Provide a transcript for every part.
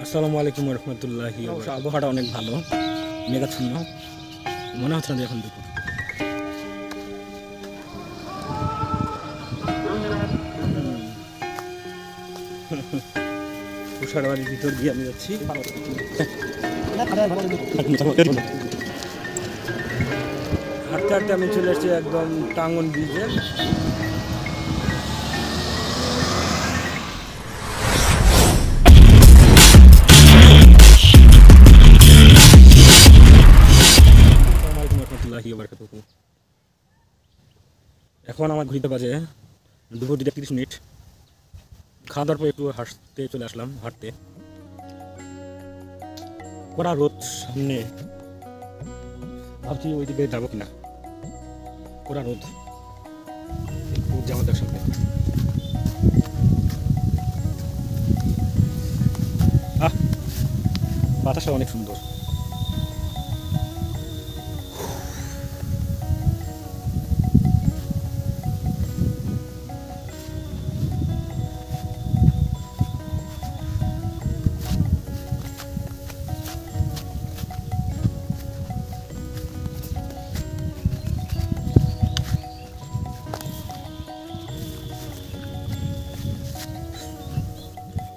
আসসালামু আলাইকুম রহমতুল্লাহি। আবহাওয়াটা অনেক ভালো, মেঘাচ্ছন্ন, মনে হচ্ছে না যে এখন দুপুর। তুষার বাড়ির ভিতর দিয়ে আমি যাচ্ছি। হাঁটতে হাঁটতে আমি চলে এসেছি একদম টাঙ্গন ব্রিজে। এখন আমার ঘুরিতে বাজে দুপুর 2:30। খাওয়া দাওয়ার পর একটু হাঁটতে চলে আসলাম। হাঁটতে কড়া রোদ সামনে, ভাবছি ওই দিকে যাবো কিনা। কড়া রোদ, একটু যাওয়া যাক সামনে। বাতাসটা অনেক সুন্দর।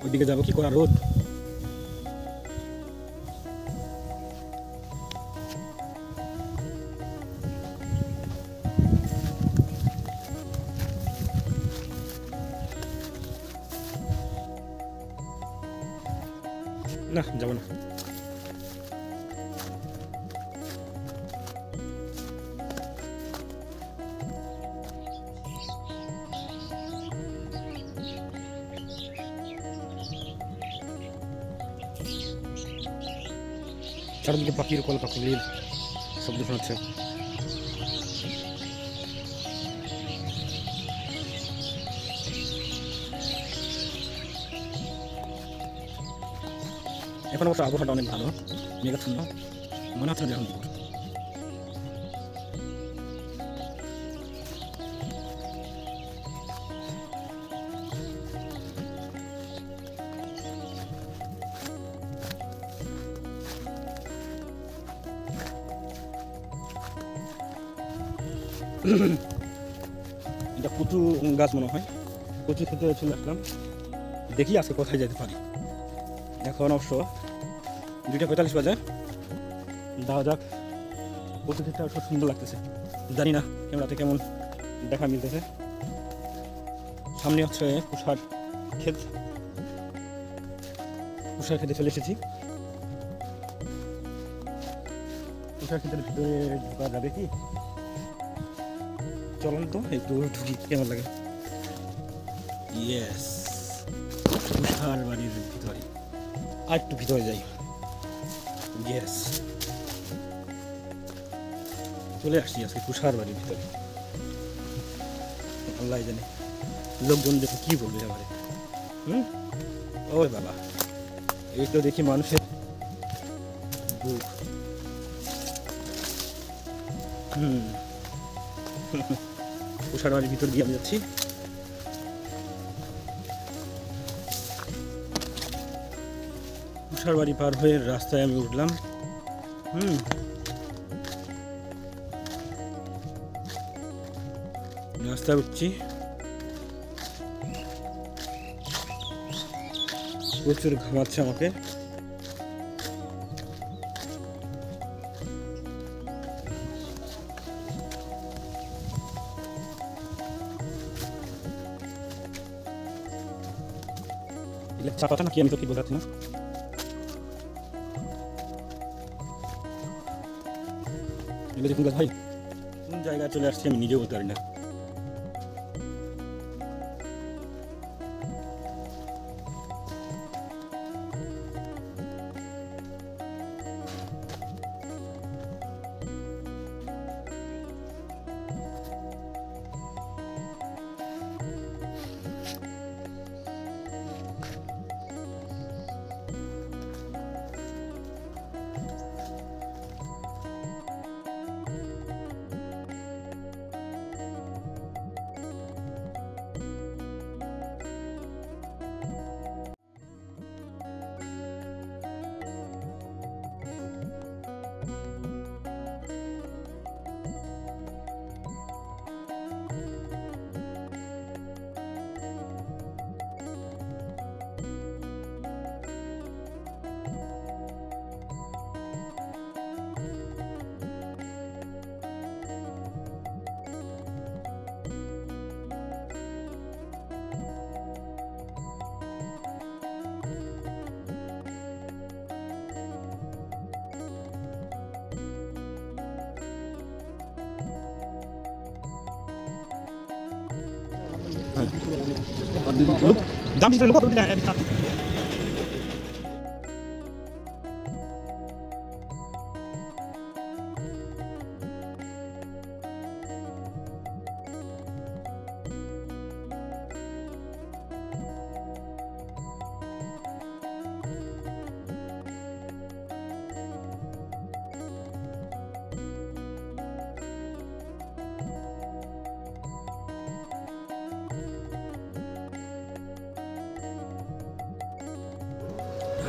ওইদিকে যাবো কি, কড়া রোদ। না, যাবো না। চারদিকে পাখির কলকাকলির শব্দ শোনাচ্ছে। এখন অবশ্য আবহাওয়াটা অনেক ভালো, মেঘাচ্ছন্ন, মনে হচ্ছে না যে এখন দুপুর। এটা কচু গাছ মনে হয়, কচু খেতে চলে আসলাম। দেখি আজকে কোথায় যেতে পারি। এখন অবশ্য 2:45 বাজে। যাওয়া যাক। কচু খেতে অবশ্য সুন্দর লাগতেছে, জানি না ক্যামেরাতে কেমন দেখা মিলতেছে। সামনে হচ্ছে কুষার ক্ষেত, কুষার খেতে চলে এসেছি। কুষার ক্ষেতের ভিতরে ঢোকা যাবে কি? চলুন তো একটু ঢুকি, কেমন লাগে। ইয়েস, কুষার বাড়ির ভিতরে। আর একটু ভিতরে যাই। ইয়েস, চলে আসছি আজকে কুষার বাড়ির ভিতরে। আল্লাহ জানে লোকজন দেখে কি বলবে আমারে। ও বাবা, এই তো দেখি মানুষের বুক। কুষার বাড়ির ভিতর দিয়ে আমি যাচ্ছি। কুষার বাড়ি পার হয়ে রাস্তায় আমি উঠলাম। রাস্তায় উঠছি, প্রচুর ঘামাচ্ছে আমাকে। চা পাতা নাকি আমি তো কি বোঝাচ্ছি না। দেখুন ভাই, কোন জায়গায় চলে আসছি আমি নিজেও বলতে পারি না। দাম দিতে লোক দিতে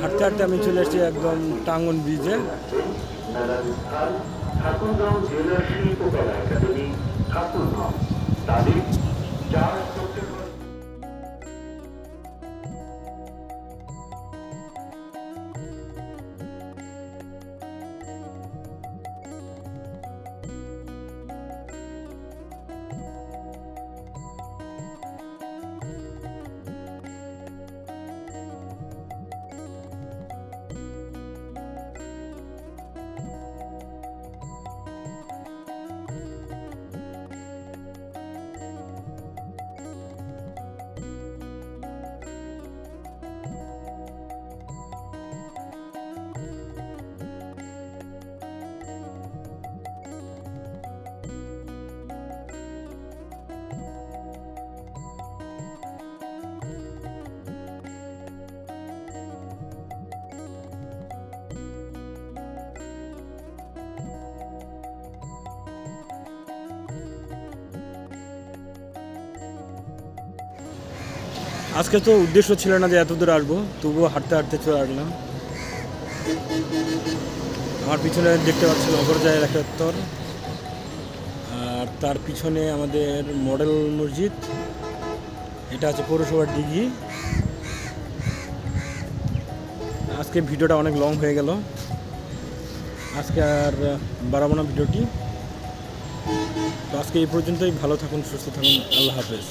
হাঁটতে হাঁটতে আমি চলে এসেছি একদম টাঙ্গন ব্রিজে। ঠাকুরগাঁও জেলা শিল্পকলা একাডেমি ঠাকুরগাঁও তারিখ 4 সেপ্টেম্বর। আজকে তো উদ্দেশ্য ছিল না যে এত দূর আসবো, তবুও হাঁটতে হাঁটতে চলে আসলাম। আমার পিছনে দেখতে পাচ্ছেন অপরজায়ের একটা উত্তর, আর তার পিছনে আমাদের মডেল মসজিদ, এটা আছে পৌরসভার দিঘি। আজকে ভিডিওটা অনেক লং হয়ে গেল, আজকে আর বাড়াবো না ভিডিওটি। তো আজকে এই পর্যন্তই। ভালো থাকুন, সুস্থ থাকুন, আল্লাহ হাফেজ।